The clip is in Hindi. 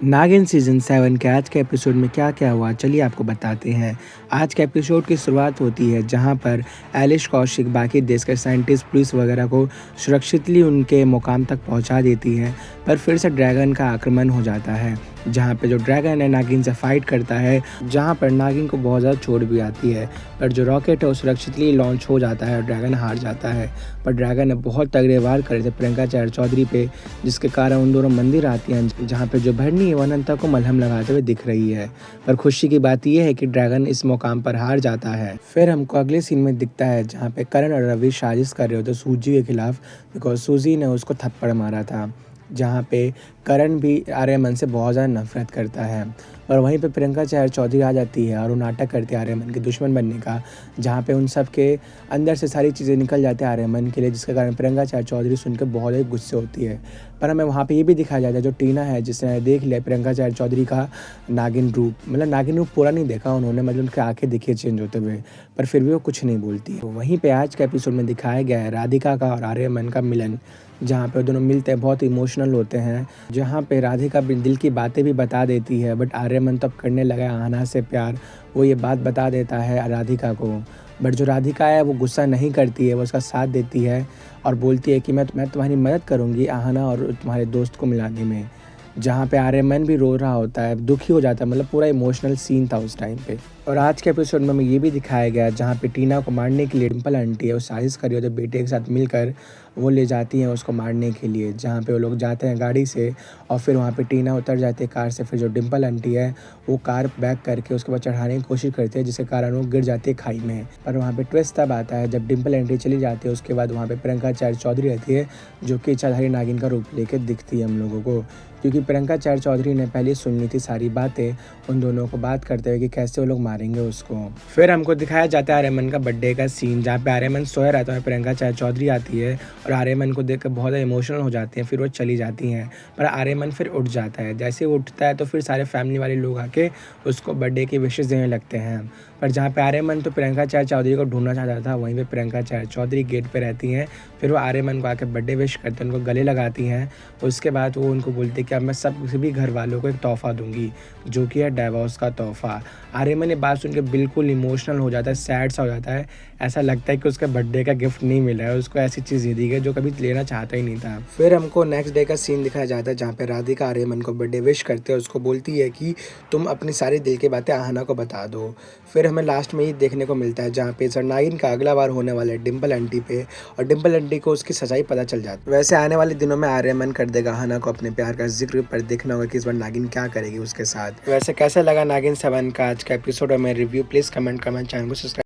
नागिन सीज़न 7 के आज के एपिसोड में क्या-क्या हुआ चलिए आपको बताते हैं। आज के एपिसोड की शुरुआत होती है जहाँ पर एलिश कौशिक बाकी देश के साइंटिस्ट, पुलिस वगैरह को सुरक्षितली उनके मुकाम तक पहुँचा देती है। पर फिर से ड्रैगन का आक्रमण हो जाता है, जहाँ पे जो ड्रैगन है नागिन से फाइट करता है, जहाँ पर नागिन को बहुत ज़्यादा चोट भी आती है। पर जो रॉकेट है वो सुरक्षितली लॉन्च हो जाता है और ड्रैगन हार जाता है। पर ड्रैगन ने बहुत तगड़े वार करे थे प्रियंका चौधरी पे, जिसके कारण उन दोनों मंदिर आती हैं, जहाँ पे जो भरनी है वो अनंता को मलहम लगाते हुए दिख रही है। पर खुशी की बात यह है कि ड्रैगन इस मुकाम पर हार जाता है। फिर हमको अगले सीन में दिखता है जहाँ पे करण और रवि साजिश कर रहे होते सूजी के खिलाफ, बिकॉज सूजी ने उसको थप्पड़ मारा था, जहाँ पे करण भी आर्यमन से बहुत ज़्यादा नफरत करता है। और वहीं पे प्रियंका चौधरी आ जाती है और वो नाटक करती है आर्यमन के दुश्मन बनने का, जहाँ पे उन सब के अंदर से सारी चीज़ें निकल जाती हैं आर्यमन के लिए, जिसके कारण प्रियंका चौधरी सुनकर बहुत ज़्यादा गुस्से होती है। पर हमें वहाँ पे ये भी दिखाया जाता है जो टीना है, जिसने देख लिया प्रियंका चौधरी का नागिन रूप, मतलब नागिन रूप पूरा नहीं देखा उन्होंने, मतलब उनकी आंखें दिखी चेंज होते हुए, पर फिर भी वो कुछ नहीं बोलती है। वहीं पे आज के एपिसोड में दिखाया गया है राधिका का और आर्यमन का मिलन, जहाँ पे दोनों मिलते हैं, बहुत इमोशनल होते हैं, जहाँ पे राधिका दिल की बातें भी बता देती है। बट आर्यमन तब करने लगा है आहना से प्यार, वो ये बात बता देता है राधिका को। बट जो राधिका है वो गुस्सा नहीं करती है, वो उसका साथ देती है और बोलती है कि मैं तुम्हारी मदद करूँगी आहना और तुम्हारे दोस्त को मिलाने में। जहाँ पे आर्यमन भी रो रहा होता है, दुखी हो जाता है, मतलब पूरा इमोशनल सीन था उस टाइम पे। और आज के एपिसोड में हमें ये भी दिखाया गया जहाँ पे टीना को मारने के लिए डिम्पल आंटी है वो साजिश करी होती है, बेटे के साथ मिलकर वो ले जाती हैं उसको मारने के लिए, जहाँ पे वो लोग जाते हैं गाड़ी से और फिर वहाँ पे टीना उतर जाती है कार से। फिर जो डिम्पल आंटी है वो कार बैक करके उसके बाद चढ़ाने की कोशिश करती है, जिसके कारण वो गिर जाती है खाई में। पर वहाँ पे ट्विस्ट तब आता है जब डिम्पल आंटी चली जाती है, उसके बाद वहाँ पे प्रियंका चौधरी रहती है, जो कि इच्छाधारी नागिन का रूप लेकर दिखती है हम लोगों को, क्योंकि प्रियंका चौधरी ने पहले सुन ली थी सारी बातें उन दोनों को बात करते हुए कि कैसे वो लोग मारेंगे उसको। फिर हमको दिखाया जाता है आर्यमन का बर्थडे का सीन, जहाँ पे आर्यमन सोया रहता है, प्रियंका चौधरी आती है और आर्यमन को देखकर बहुत ज़्यादा इमोशनल हो जाती हैं। फिर वो चली जाती हैं, पर आर्यमन फिर उठ जाता है। जैसे वो उठता है तो फिर सारे फैमिली वाले लोग आके उसको बर्थडे की विशेस देने लगते हैं। पर जहाँ पे आर्यमन तो प्रियंका चौधरी को ढूंढना चाहता था, वहीं पे प्रियंका चौधरी गेट पे रहती हैं। फिर वो आर्यमन को आके बर्थडे विश करते हैं, उनको गले लगाती हैं। उसके बाद वो उनको बोलती है कि अब मैं सब सभी घर वालों को एक तोहफ़ा दूंगी, जो कि है डाइवोर्स का तोहफ़ा। आर्यमन ये बात सुन के बिल्कुल इमोशनल हो जाता है, सैड सा हो जाता है। ऐसा लगता है कि उसके बर्थडे का गिफ्ट नहीं मिला है, उसको ऐसी चीज़ दे दी गई जो कभी लेना चाहता ही नहीं था। फिर हमको नेक्स्ट डे का सीन दिखाया जाता है जहाँ पे राधिका आर्यमन को बर्थडे विश करते हैं, उसको बोलती है कि तुम अपनी सारी दिल की बातें आहना को बता दो। फिर हमें लास्ट में ये देखने को मिलता है जहाँ पे सर नागिन का अगला बार होने वाला है डिम्पल आंटी पे, और डिम्पल आंटी को उसकी सच्चाई पता चल जाती है। वैसे आने वाले दिनों में आर्यमन कर देगा आहना को अपने प्यार का जिक्र, पर देखना होगा कि इस बार नागिन क्या करेगी उसके साथ। वैसे कैसा लगा नागिन 7 का आज का एपिसोड और मेरा रिव्यू, प्लीज़ कमेंट करना, चैनल को सब्सक्राइब